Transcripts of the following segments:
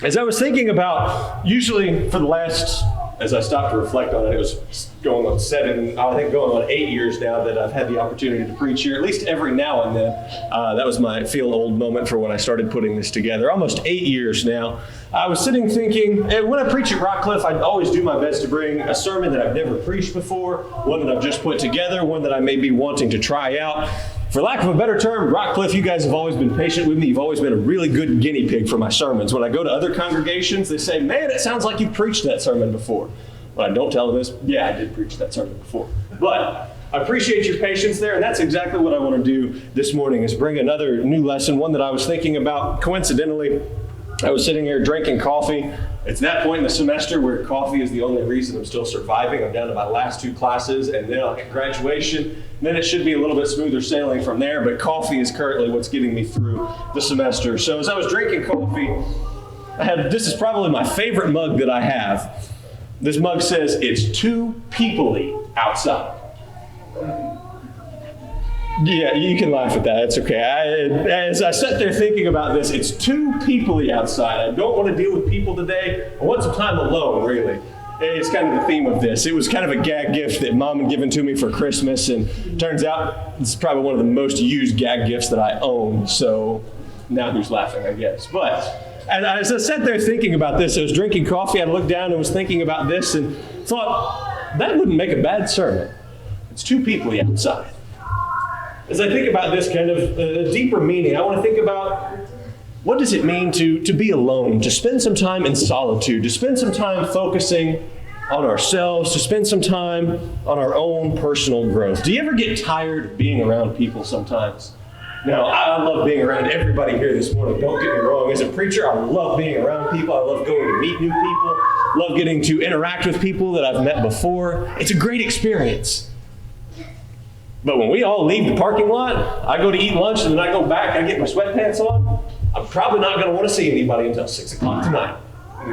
As I was thinking about, usually for the last, as I stopped to reflect on it, it was going on 8 years now that I've had the opportunity to preach here, at least every now and then. That was my feel old moment for when I started putting this together. Almost 8 years now. I was sitting thinking, and when I preach at Rockcliffe, I always do my best to bring a sermon that I've never preached before, one that I've just put together, one that I may be wanting to try out. For lack of a better term, Rockcliffe, you guys have always been patient with me. You've always been a really good guinea pig for my sermons. When I go to other congregations, they say, man, it sounds like you've preached that sermon before. What I don't tell them is, yeah, I did preach that sermon before. But I appreciate your patience there, and that's exactly what I want to do this morning, is bring another new lesson, one that I was thinking about. Coincidentally, I was sitting here drinking coffee. It's that point in the semester where coffee is the only reason I'm still surviving. I'm down to my last 2 classes, and then I'll get graduation. Then it should be a little bit smoother sailing from there, but coffee is currently what's getting me through the semester. So as I was drinking coffee, this is probably my favorite mug that I have. This mug says, it's too people-y outside. Yeah, you can laugh at that. It's okay. As I sat there thinking about this, it's too people-y outside. I don't want to deal with people today. I want some time alone, really. It's kind of the theme of this. It was kind of a gag gift that Mom had given to me for Christmas, and turns out it's probably one of the most used gag gifts that I own. So now who's laughing, I guess. But as I sat there thinking about this, I was drinking coffee, I looked down and was thinking about this and thought, that wouldn't make a bad sermon. It's too people-y outside. As I think about this kind of a deeper meaning, I want to think about what does it mean to be alone, to spend some time in solitude, to spend some time focusing on ourselves, to spend some time on our own personal growth. Do you ever get tired of being around people sometimes? Now, I love being around everybody here this morning. Don't get me wrong. As a preacher, I love being around people. I love going to meet new people. Love getting to interact with people that I've met before. It's a great experience. But when we all leave the parking lot, I go to eat lunch and then I go back, I get my sweatpants on, I'm probably not going to want to see anybody until 6 o'clock tonight.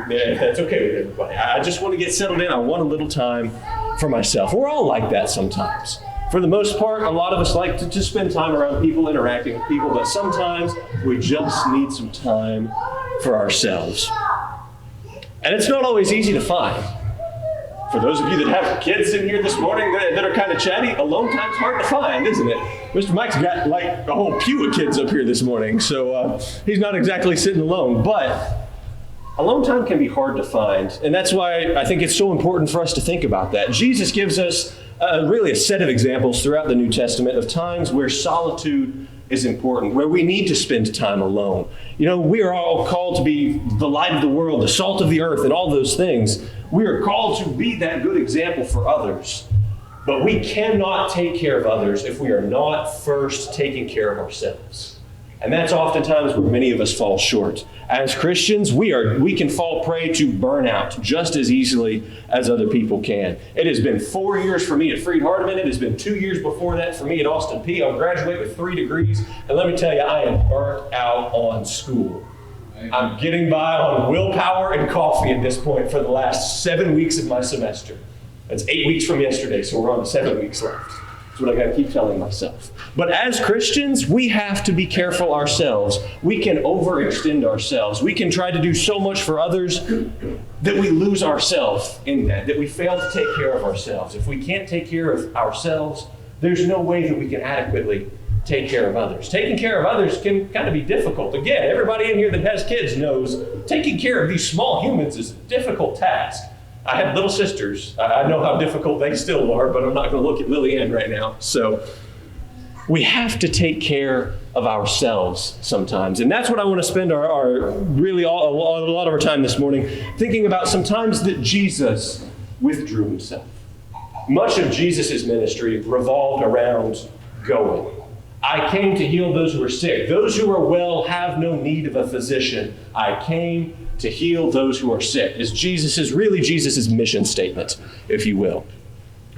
If that's okay with everybody. I just want to get settled in. I want a little time for myself. We're all like that sometimes. For the most part, a lot of us like to just spend time around people, interacting with people, but sometimes we just need some time for ourselves. And it's not always easy to find. For those of you that have kids in here this morning that are kind of chatty, alone time's hard to find, isn't it? Mr. Mike's got like a whole pew of kids up here this morning, so he's not exactly sitting alone. But alone time can be hard to find, and that's why I think it's so important for us to think about that. Jesus gives us really a set of examples throughout the New Testament of times where solitude is important, where we need to spend time alone. You know, we are all called to be the light of the world, the salt of the earth, and all those things. We are called to be that good example for others. But we cannot take care of others if we are not first taking care of ourselves. And that's oftentimes where many of us fall short. As Christians, we can fall prey to burnout just as easily as other people can. It has been 4 years for me at Freed Hardeman. It has been 2 years before that for me at Austin P. I'll graduate with 3 degrees. And let me tell you, I am burnt out on school. I'm getting by on willpower and coffee at this point for the last 7 weeks of my semester. That's 8 weeks from yesterday, so we're on 7 weeks left. That's what I got to keep telling myself. But as Christians, we have to be careful ourselves. We can overextend ourselves. We can try to do so much for others that we lose ourselves in that we fail to take care of ourselves. If we can't take care of ourselves, there's no way that we can adequately take care of others. Taking care of others can kind of be difficult. Again, everybody in here that has kids knows taking care of these small humans is a difficult task. I have little sisters. I know how difficult they still are, but I'm not going to look at Lily Ann right now. So we have to take care of ourselves sometimes. And that's what I want to spend a lot of our time this morning thinking about some times that Jesus withdrew himself. Much of Jesus' ministry revolved around going. I came to heal those who are sick. Those who are well have no need of a physician. I came to heal those who are sick. Is Jesus' mission statement, if you will.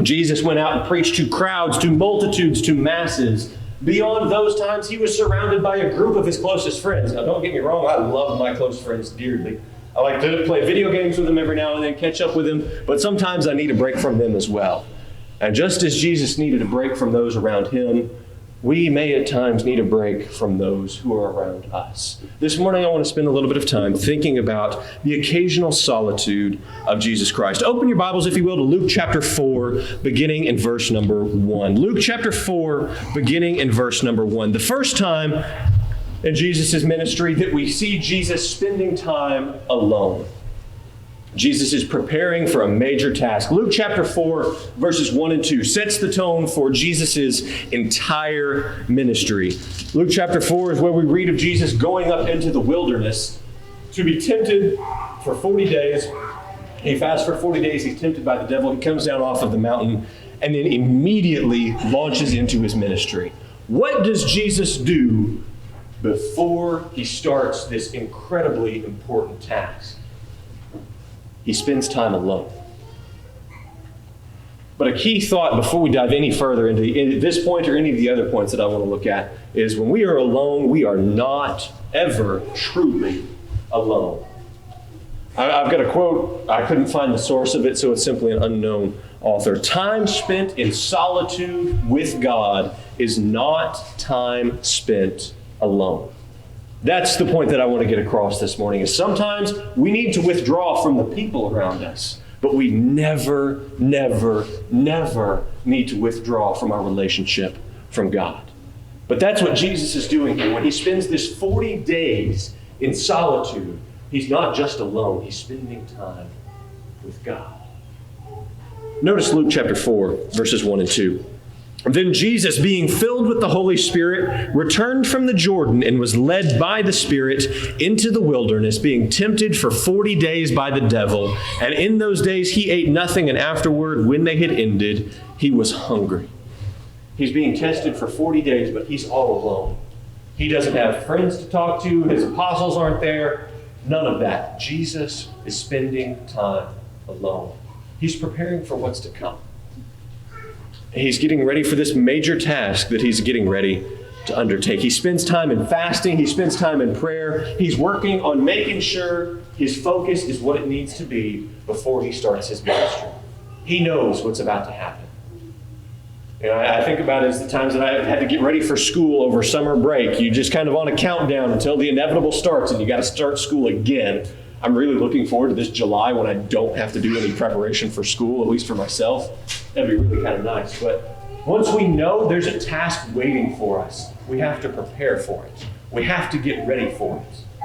Jesus went out and preached to crowds, to multitudes, to masses. Beyond those times, he was surrounded by a group of his closest friends. Now, don't get me wrong, I love my close friends dearly. I like to play video games with them every now and then, catch up with them, but sometimes I need a break from them as well. And just as Jesus needed a break from those around him, we may at times need a break from those who are around us. This morning, I want to spend a little bit of time thinking about the occasional solitude of Jesus Christ. Open your Bibles, if you will, to Luke chapter 4, beginning in verse number 1. Luke chapter 4, beginning in verse number 1. The first time in Jesus' ministry that we see Jesus spending time alone. Jesus is preparing for a major task. Luke chapter 4, verses 1 and 2 sets the tone for Jesus' entire ministry. Luke chapter 4 is where we read of Jesus going up into the wilderness to be tempted for 40 days. He fasts for 40 days. He's tempted by the devil. He comes down off of the mountain and then immediately launches into his ministry. What does Jesus do before he starts this incredibly important task? He spends time alone. But a key thought before we dive any further into this point or any of the other points that I want to look at is when we are alone, we are not ever truly alone. I've got a quote. I couldn't find the source of it, so it's simply an unknown author. Time spent in solitude with God is not time spent alone. That's the point that I want to get across this morning, is sometimes we need to withdraw from the people around us, but we never, never, never need to withdraw from our relationship from God. But that's what Jesus is doing here. When he spends this 40 days in solitude, he's not just alone, he's spending time with God. Notice Luke chapter 4, verses 1 and 2. Then Jesus, being filled with the Holy Spirit, returned from the Jordan and was led by the Spirit into the wilderness, being tempted for 40 days by the devil. And in those days he ate nothing, and afterward, when they had ended, he was hungry. He's being tested for 40 days, but he's all alone. He doesn't have friends to talk to. His apostles aren't there. None of that. Jesus is spending time alone. He's preparing for what's to come. He's getting ready for this major task that he's getting ready to undertake. He spends time in fasting. He spends time in prayer. He's working on making sure his focus is what it needs to be before he starts his ministry. He knows what's about to happen. And I think about it as the times that I had to get ready for school over summer break. You just kind of on a countdown until the inevitable starts and you got to start school again. I'm really looking forward to this July when I don't have to do any preparation for school, at least for myself. That'd be really kind of nice. But once we know there's a task waiting for us, we have to prepare for it. We have to get ready for it.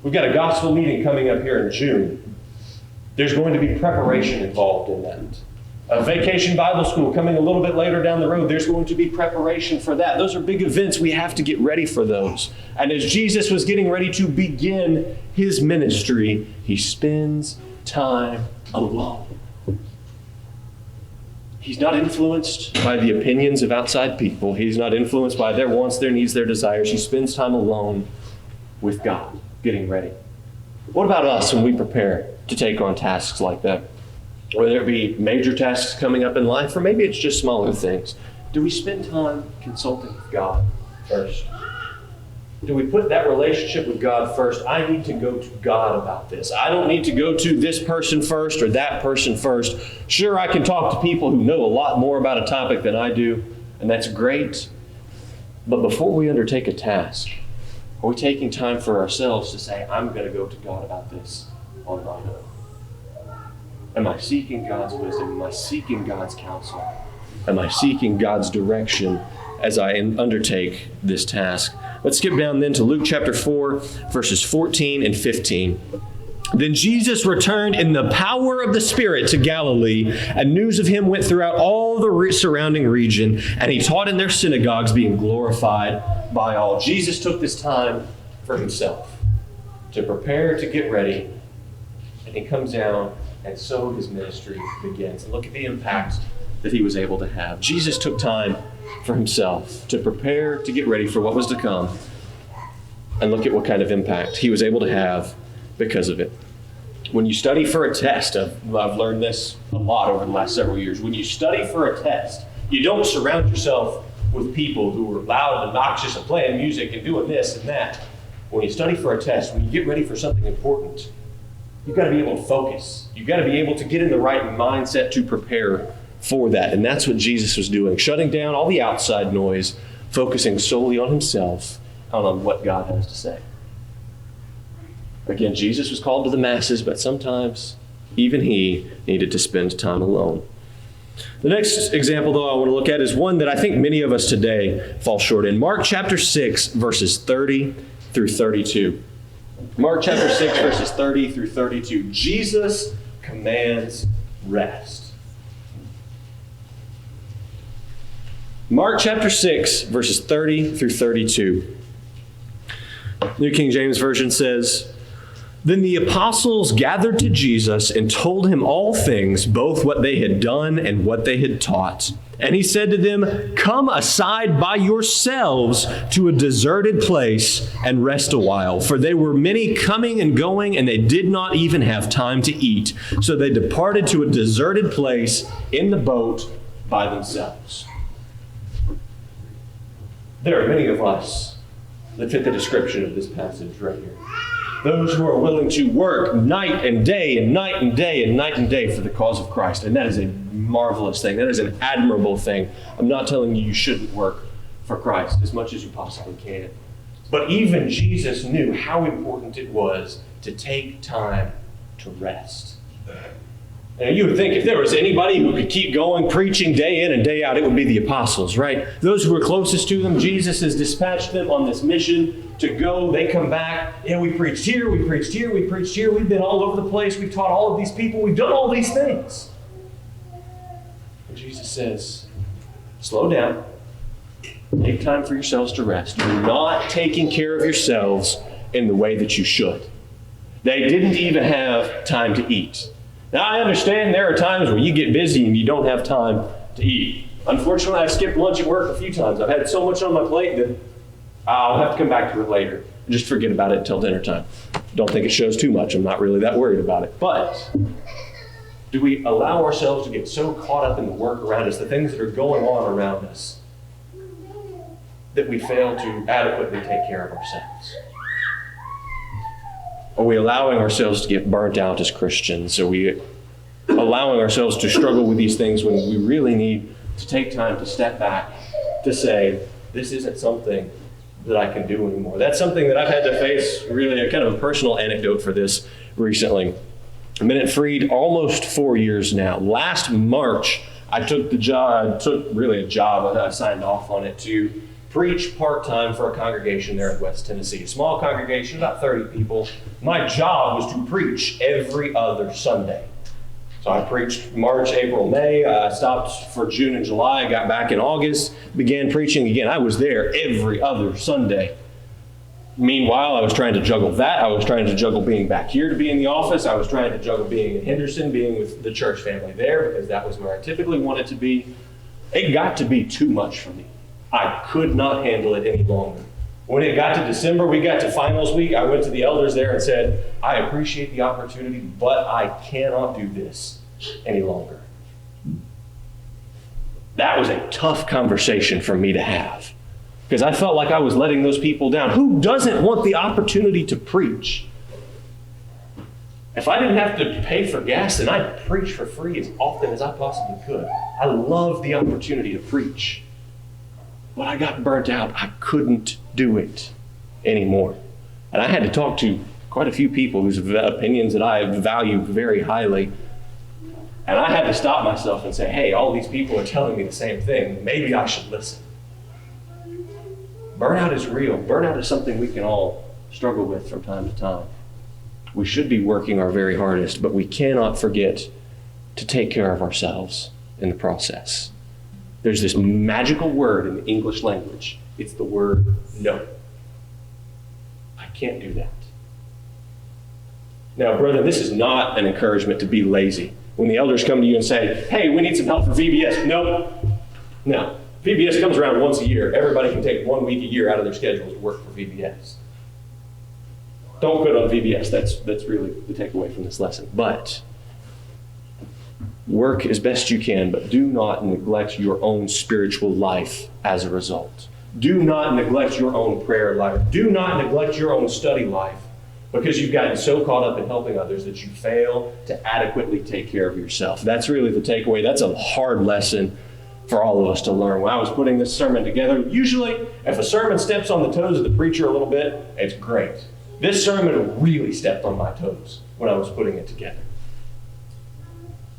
We've got a gospel meeting coming up here in June. There's going to be preparation involved in that. A vacation Bible school coming a little bit later down the road, there's going to be preparation for that. Those are big events. We have to get ready for those. And as Jesus was getting ready to begin his ministry, he spends time alone. He's not influenced by the opinions of outside people. He's not influenced by their wants, their needs, their desires. He spends time alone with God, getting ready. What about us when we prepare to take on tasks like that? Whether it be major tasks coming up in life, or maybe it's just smaller things. Do we spend time consulting with God first? Do we put that relationship with God first? I need to go to God about this. I don't need to go to this person first or that person first. Sure, I can talk to people who know a lot more about a topic than I do, and that's great. But before we undertake a task, are we taking time for ourselves to say, I'm going to go to God about this on my own? Am I seeking God's wisdom? Am I seeking God's counsel? Am I seeking God's direction as I undertake this task? Let's skip down then to Luke chapter 4, verses 14 and 15. Then Jesus returned in the power of the Spirit to Galilee, and news of him went throughout all the surrounding region, and he taught in their synagogues, being glorified by all. Jesus took this time for himself to prepare to get ready, and he comes down, and so his ministry begins. And look at the impact that he was able to have. Jesus took time for himself to prepare to get ready for what was to come. And look at what kind of impact he was able to have because of it. When you study for a test, I've learned this a lot over the last several years. When you study for a test, you don't surround yourself with people who are loud and obnoxious and playing music and doing this and that. When you study for a test, when you get ready for something important, you've got to be able to focus. You've got to be able to get in the right mindset to prepare for that. And that's what Jesus was doing, shutting down all the outside noise, focusing solely on himself and on what God has to say. Again, Jesus was called to the masses, but sometimes even he needed to spend time alone. The next example, though, I want to look at is one that I think many of us today fall short in. Mark chapter 6, verses 30 through 32. Mark chapter 6, verses 30 through 32. Jesus commands rest. Mark chapter 6, verses 30 through 32. New King James Version says, "Then the apostles gathered to Jesus and told him all things, both what they had done and what they had taught. And he said to them, 'Come aside by yourselves to a deserted place and rest a while.' For they were many coming and going, and they did not even have time to eat. So they departed to a deserted place in the boat by themselves." There are many of us that fit the description of this passage right here. Those who are willing to work night and day and night and day and night and day for the cause of Christ. And that is a marvelous thing. That is an admirable thing. I'm not telling you shouldn't work for Christ as much as you possibly can. But even Jesus knew how important it was to take time to rest. Now, you would think if there was anybody who could keep going, preaching day in and day out, it would be the apostles, right? Those who were closest to them, Jesus has dispatched them on this mission to go. They come back. Yeah, we preached here, we preached here, we preached here. We've been all over the place. We've taught all of these people. We've done all these things. And Jesus says, slow down. Take time for yourselves to rest. You're not taking care of yourselves in the way that you should. They didn't even have time to eat. Now, I understand there are times where you get busy and you don't have time to eat. Unfortunately, I've skipped lunch at work a few times. I've had so much on my plate that I'll have to come back to it later. Just forget about it until dinner time. Don't think it shows too much. I'm not really that worried about it. But do we allow ourselves to get so caught up in the work around us, the things that are going on around us, that we fail to adequately take care of ourselves? Are we allowing ourselves to get burnt out as Christians? Are we allowing ourselves to struggle with these things when we really need to take time to step back, to say, this isn't something that I can do anymore? That's something that I've had to face, really a kind of a personal anecdote for this recently. I've been at Freed almost 4 years now. Last March, I took a job, I signed off on it to preach part-time for a congregation there in West Tennessee. A small congregation, about 30 people. My job was to preach every other Sunday. So I preached March, April, May. I stopped for June and July. I got back in August, began preaching again. I was there every other Sunday. Meanwhile, I was trying to juggle that. I was trying to juggle being back here to be in the office. I was trying to juggle being in Henderson, being with the church family there, because that was where I typically wanted to be. It got to be too much for me. I could not handle it any longer. When it got to December, we got to finals week, I went to the elders there and said, I appreciate the opportunity, but I cannot do this any longer. That was a tough conversation for me to have, because I felt like I was letting those people down. Who doesn't want the opportunity to preach? If I didn't have to pay for gas, then I'd preach for free as often as I possibly could. I love the opportunity to preach. But I got burnt out. I couldn't do it anymore. And I had to talk to quite a few people whose opinions that I value very highly. And I had to stop myself and say, hey, all these people are telling me the same thing. Maybe I should listen. Burnout is real. Burnout is something we can all struggle with from time to time. We should be working our very hardest, but we cannot forget to take care of ourselves in the process. There's this magical word in the English language. It's the word no. I can't do that. Now, brother, this is not an encouragement to be lazy. When the elders come to you and say, hey, we need some help for VBS. No. VBS comes around once a year. Everybody can take 1 week a year out of their schedule to work for VBS. Don't quit on VBS. That's really the takeaway from this lesson. But work as best you can, but do not neglect your own spiritual life as a result. Do not neglect your own prayer life. Do not neglect your own study life because you've gotten so caught up in helping others that you fail to adequately take care of yourself. That's really the takeaway. That's a hard lesson for all of us to learn. When I was putting this sermon together, usually if a sermon steps on the toes of the preacher a little bit, it's great. This sermon really stepped on my toes when I was putting it together.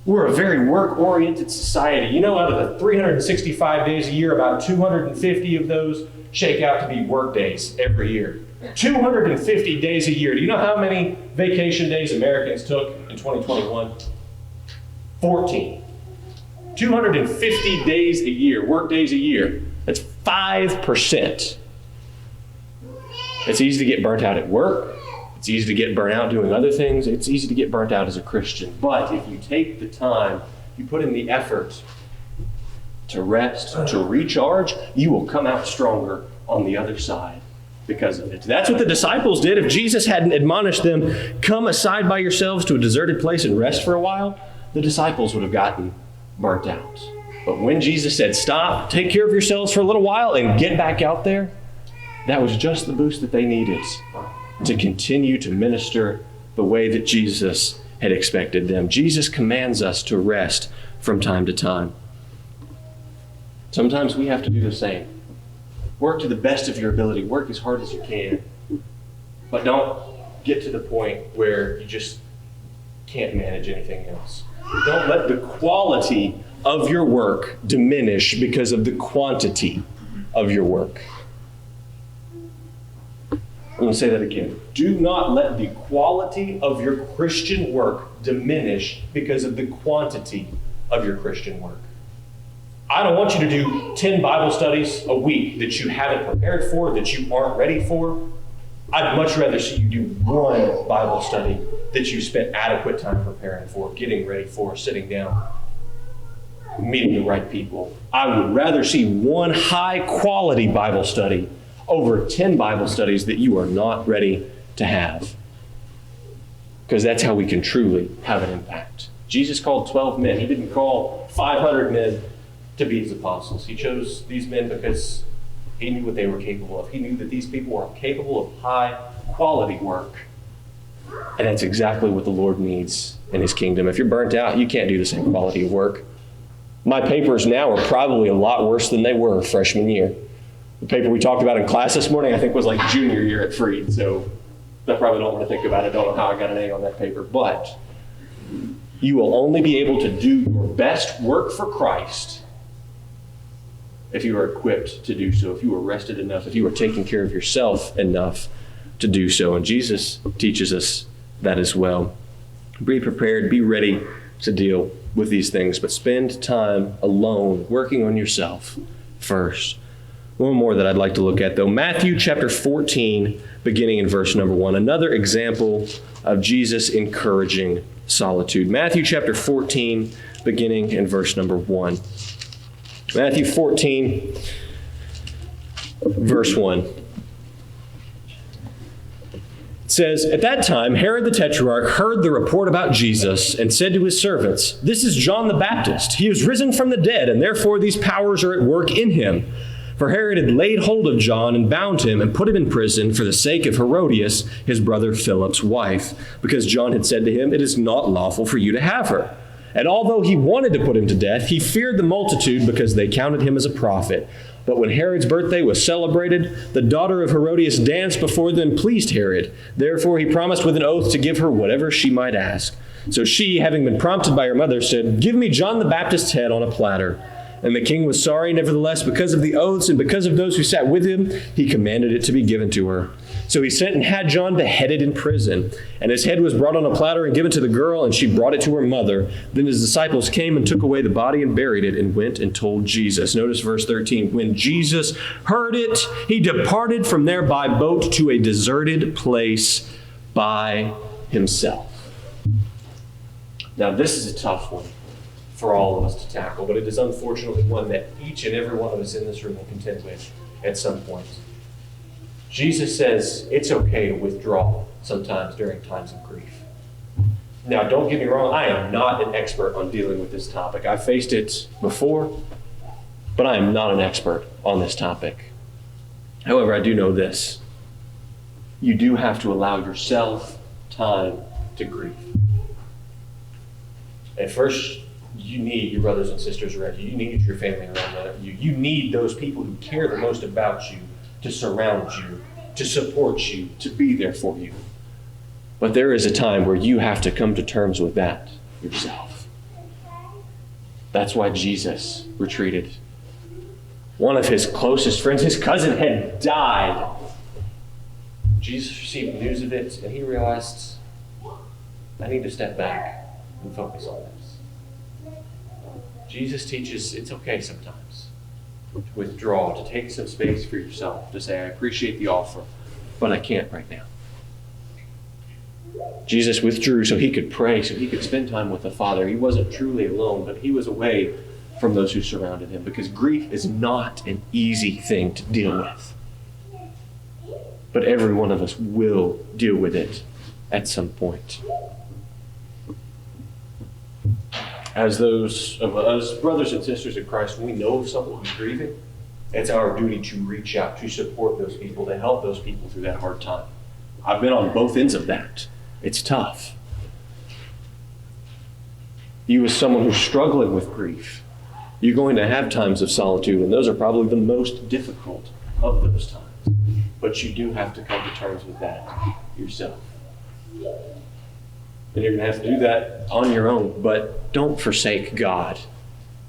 We're a very work-oriented society. You know, out of the 365 days a year, about 250 of those shake out to be work days every year. 250 days a year. Do you know how many vacation days Americans took in 2021? 14. 250 days a year, work days a year. That's 5%. It's easy to get burnt out at work. It's easy to get burnt out doing other things. It's easy to get burnt out as a Christian. But if you take the time, you put in the effort to rest, to recharge, you will come out stronger on the other side because of it. That's what the disciples did. If Jesus hadn't admonished them, come aside by yourselves to a deserted place and rest for a while, the disciples would have gotten burnt out. But when Jesus said, stop, take care of yourselves for a little while and get back out there, that was just the boost that they needed to continue to minister the way that Jesus had expected them. Jesus commands us to rest from time to time. Sometimes we have to do the same. Work to the best of your ability. Work as hard as you can. But don't get to the point where you just can't manage anything else. Don't let the quality of your work diminish because of the quantity of your work. I'm going to say that again. Do not let the quality of your Christian work diminish because of the quantity of your Christian work. I don't want you to do 10 Bible studies a week that you haven't prepared for, that you aren't ready for. I'd much rather see you do one Bible study that you spent adequate time preparing for, getting ready for, sitting down, meeting the right people. I would rather see one high-quality Bible study over 10 Bible studies that you are not ready to have. Because that's how we can truly have an impact. Jesus called 12 men. He didn't call 500 men to be his apostles. He chose these men because he knew what they were capable of. He knew that these people were capable of high-quality work. And that's exactly what the Lord needs in his kingdom. If you're burnt out, you can't do the same quality of work. My papers now are probably a lot worse than they were freshman year. The paper we talked about in class this morning, I think, was like junior year at Freed. So I probably don't want to think about it. Don't know how I got an A on that paper. But you will only be able to do your best work for Christ if you are equipped to do so, if you are rested enough, if you are taking care of yourself enough to do so. And Jesus teaches us that as well. Be prepared, be ready to deal with these things, but spend time alone working on yourself first. One more that I'd like to look at, though. Matthew chapter 14, beginning in verse number 1. Another example of Jesus encouraging solitude. Matthew chapter 14, beginning in verse number 1. Matthew 14, verse 1. It says, at that time, Herod the Tetrarch heard the report about Jesus and said to his servants, this is John the Baptist. He is risen from the dead, and therefore these powers are at work in him. For Herod had laid hold of John and bound him and put him in prison for the sake of Herodias, his brother Philip's wife, because John had said to him, it is not lawful for you to have her. And although he wanted to put him to death, he feared the multitude because they counted him as a prophet. But when Herod's birthday was celebrated, the daughter of Herodias danced before them and pleased Herod. Therefore he promised with an oath to give her whatever she might ask. So she, having been prompted by her mother, said, give me John the Baptist's head on a platter. And the king was sorry, nevertheless, because of the oaths and because of those who sat with him, he commanded it to be given to her. So he sent and had John beheaded in prison. And his head was brought on a platter and given to the girl, and she brought it to her mother. Then his disciples came and took away the body and buried it and went and told Jesus. Notice verse 13. When Jesus heard it, he departed from there by boat to a deserted place by himself. Now this is a tough one for all of us to tackle, but it is unfortunately one that each and every one of us in this room will contend with at some point. Jesus says it's okay to withdraw sometimes during times of grief. Now, don't get me wrong, I am not an expert on dealing with this topic. I faced it before, but I am not an expert on this topic. However, I do know this. you do have to allow yourself time to grieve. At first, you need your brothers and sisters around you. You need your family around you. You need those people who care the most about you to surround you, to support you, to be there for you. But there is a time where you have to come to terms with that yourself. That's why Jesus retreated. One of his closest friends, his cousin, had died. Jesus received news of it, and he realized, I need to step back and focus on this. Jesus teaches it's okay sometimes to withdraw, to take some space for yourself, to say, I appreciate the offer, but I can't right now. Jesus withdrew so he could pray, so he could spend time with the Father. He wasn't truly alone, but he was away from those who surrounded him, because grief is not an easy thing to deal with. But every one of us will deal with it at some point. As those of us, brothers and sisters in Christ, when we know of someone who's grieving, it's our duty to reach out, to support those people, to help those people through that hard time. I've been on both ends of that. It's tough. You, as someone who's struggling with grief, you're going to have times of solitude, and those are probably the most difficult of those times. But you do have to come to terms with that yourself. And you're going to have to do that on your own, but don't forsake God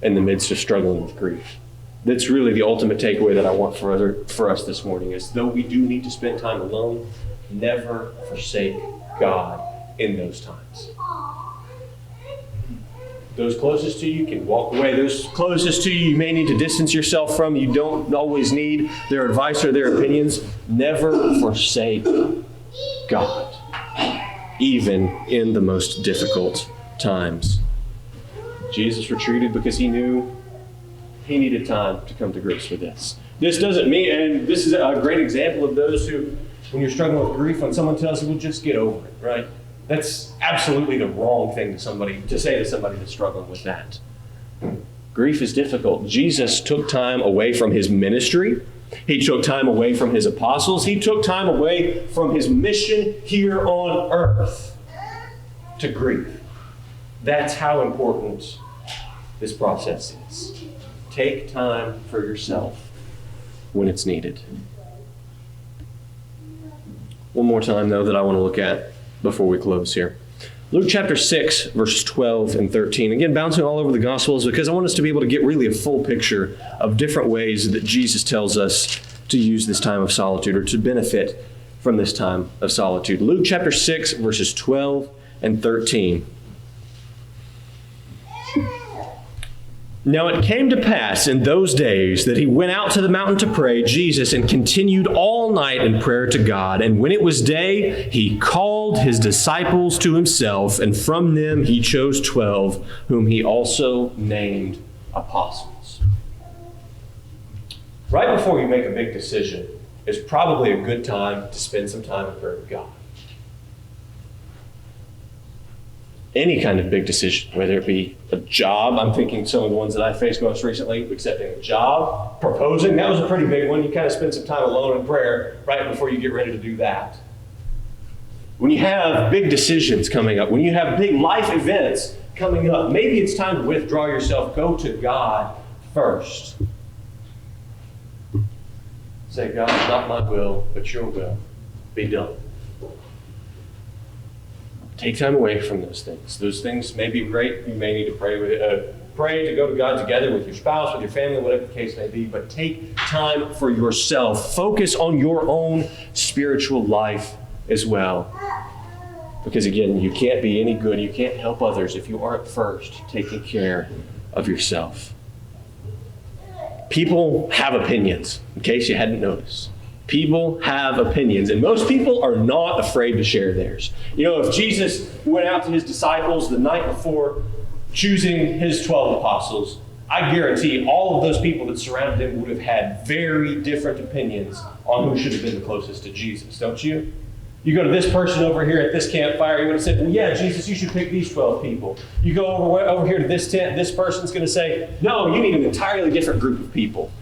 in the midst of struggling with grief. That's really the ultimate takeaway that I want for us this morning, is though we do need to spend time alone, never forsake God in those times. Those closest to you can walk away. Those closest to you, you may need to distance yourself from. You don't always need their advice or their opinions. Never forsake God, even in the most difficult times. Jesus retreated because he knew he needed time to come to grips with this. This doesn't mean, and this is a great example of those who, when you're struggling with grief, when someone tells you, well, just get over it, right? That's absolutely the wrong thing to say to somebody that's struggling with that. Grief is difficult. Jesus took time away from his ministry. He took time away from his apostles. He took time away from his mission here on earth to grieve. That's how important this process is. Take time for yourself when it's needed. One more time, though, that I want to look at before we close here. Luke chapter 6, verses 12 and 13. Again, bouncing all over the Gospels, because I want us to be able to get really a full picture of different ways that Jesus tells us to use this time of solitude, or to benefit from this time of solitude. Luke chapter 6, verses 12 and 13. Now it came to pass in those days that he went out to the mountain to pray, Jesus, and continued all night in prayer to God. And when it was day, he called his disciples to himself, and from them he chose 12, whom he also named apostles. Right before you make a big decision is probably a good time to spend some time in prayer with God. Any kind of big decision, whether it be a job. I'm thinking some of the ones that I faced most recently, accepting a job, proposing. That was a pretty big one. You kind of spend some time alone in prayer right before you get ready to do that. When you have big decisions coming up, when you have big life events coming up, maybe it's time to withdraw yourself. Go to God first. Say, God, not my will, but your will be done. Take time away from those things. Those things may be great. You may need to pray to go to God together with your spouse, with your family, whatever the case may be. But take time for yourself. Focus on your own spiritual life as well. Because again, you can't be any good. You can't help others if you aren't first taking care of yourself. People have opinions, in case you hadn't noticed. People have opinions, and most people are not afraid to share theirs. You know, if Jesus went out to his disciples the night before choosing his 12 apostles, I guarantee all of those people that surrounded him would have had very different opinions on who should have been the closest to Jesus, don't you? You go to this person over here at this campfire, he would have said, well, yeah, Jesus, you should pick these 12 people. You go over here to this tent, this person's going to say, no, you need an entirely different group of people.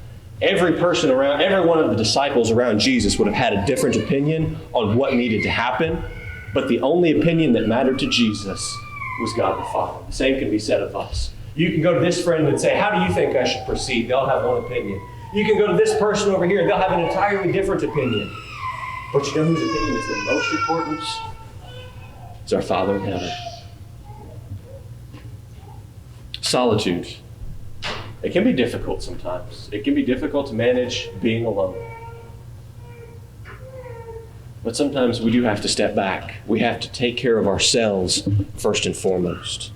Every one of the disciples around Jesus would have had a different opinion on what needed to happen, but the only opinion that mattered to Jesus was God the Father. The same can be said of us. You can go to this friend and say, how do you think I should proceed? They'll have one opinion. You can go to this person over here, they'll have an entirely different opinion. But you know whose opinion is the most important? It's our Father in heaven. Solitude. It can be difficult sometimes. It can be difficult to manage being alone. But sometimes we do have to step back. We have to take care of ourselves first and foremost.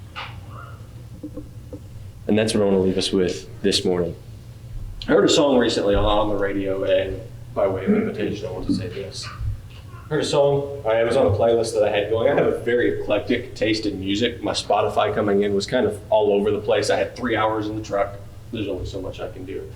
And that's what I want to leave us with this morning. I heard a song recently on the radio, and by way of invitation, I want to say this. I heard a song. It was on a playlist that I had going. I have a very eclectic taste in music. My Spotify coming in was kind of all over the place. I had 3 hours in the truck. There's only so much I can do.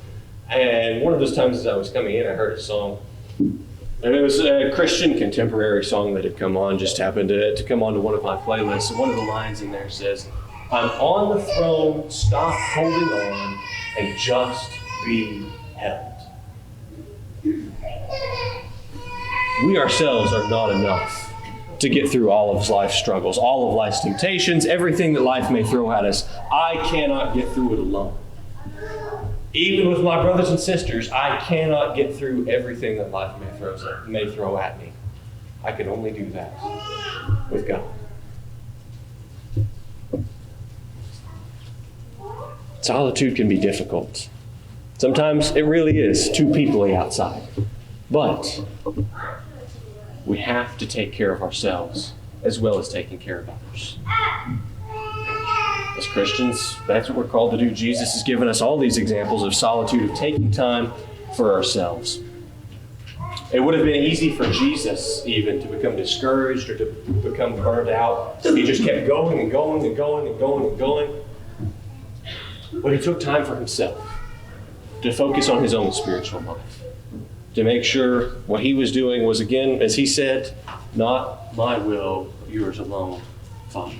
And one of those times as I was coming in, I heard a song. And it was a Christian contemporary song that had come on, just happened to come onto one of my playlists. And one of the lines in there says, I'm on the throne, stop holding on, and just be held. We ourselves are not enough to get through all of life's struggles, all of life's temptations, everything that life may throw at us. I cannot get through it alone. Even with my brothers and sisters, I cannot get through everything that life may throw at me. I can only do that with God. Solitude can be difficult. Sometimes it really is too peoply outside. But we have to take care of ourselves as well as taking care of others. As Christians, that's what we're called to do. Jesus has given us all these examples of solitude, of taking time for ourselves. It would have been easy for Jesus even to become discouraged or to become burned out. He just kept going and going and going and going and going. But he took time for himself to focus on his own spiritual life, to make sure what he was doing was, again, as he said, not my will, but yours alone, Father.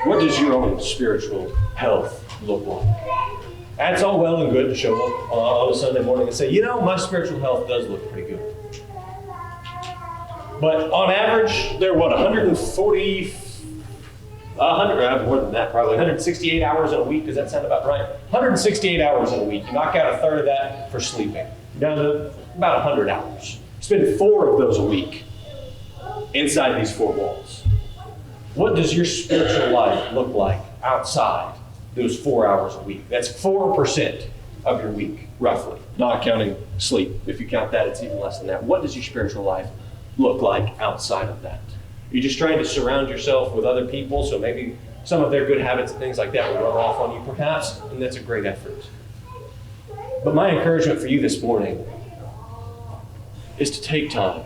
What does your own spiritual health look like? That's all well and good to show up on a Sunday morning and say, my spiritual health does look pretty good. But on average, they're 168 hours in a week. Does that sound about right? 168 hours in a week. You knock out a third of that for sleeping. You're down to about 100 hours. Spend 4 of those a week inside these 4 walls. What does your spiritual life look like outside those 4 hours a week? That's 4% of your week, roughly, not counting sleep. If you count that, it's even less than that. What does your spiritual life look like outside of that? You're just trying to surround yourself with other people, so maybe some of their good habits and things like that will rub off on you, perhaps, and that's a great effort. But my encouragement for you this morning is to take time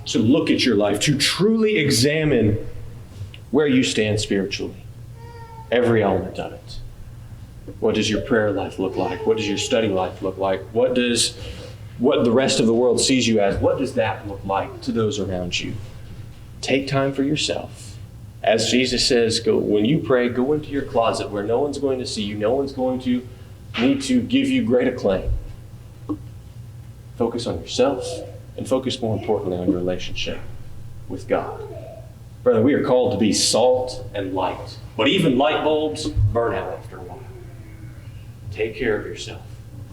to look at your life, to truly examine where you stand spiritually, every element of it. What does your prayer life look like? What does your study life look like? What the rest of the world sees you as, what does that look like to those around you? Take time for yourself. As Jesus says, when you pray, go into your closet where no one's going to see you. No one's going to need to give you great acclaim. Focus on yourself and focus more importantly on your relationship with God. Brother, we are called to be salt and light. But even light bulbs burn out after a while. Take care of yourself.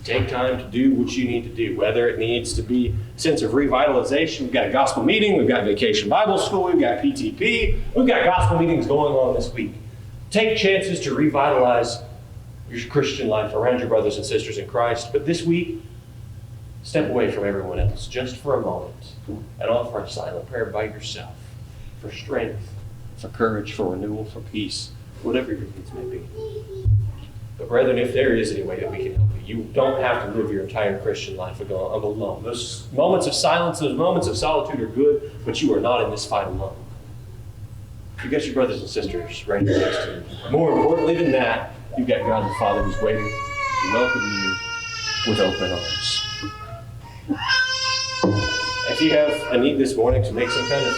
Take time to do what you need to do, whether it needs to be a sense of revitalization. We've got a gospel meeting, we've got vacation Bible school, we've got PTP, we've got gospel meetings going on this week. Take chances to revitalize your Christian life around your brothers and sisters in Christ. But this week, step away from everyone else just for a moment and offer a silent prayer by yourself for strength, for courage, for renewal, for peace, whatever your needs may be. But brethren, if there is any way that we can help you, you don't have to live your entire Christian life alone. Those moments of silence, those moments of solitude are good, but you are not in this fight alone. You've got your brothers and sisters right here next to you. More importantly than that, you've got God the Father who's waiting to welcome you with open arms. If you have a need this morning to make some kind of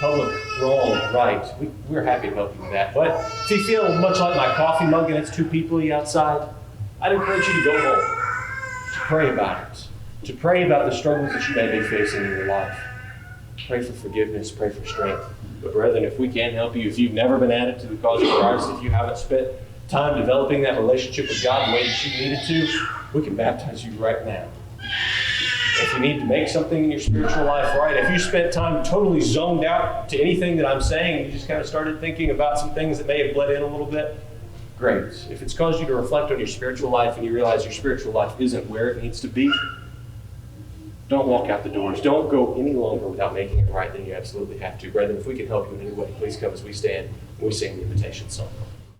public wrong right, we're happy to help you with that. But if you feel much like my coffee mug and it's too peoply outside, I'd encourage you to go home, to pray about it, to pray about the struggles that you may be facing in your life. Pray for forgiveness, pray for strength. But brethren, if we can help you, if you've never been added to the cause of Christ, if you haven't spent time developing that relationship with God the way that you needed to, we can baptize you right now. If you need to make something in your spiritual life right, if you spent time totally zoned out to anything that I'm saying, and you just kind of started thinking about some things that may have bled in a little bit, great. If it's caused you to reflect on your spiritual life and you realize your spiritual life isn't where it needs to be, don't walk out the doors. Don't go any longer without making it right than you absolutely have to. Brethren, if we can help you in any way, please come as we stand and we sing the invitation song.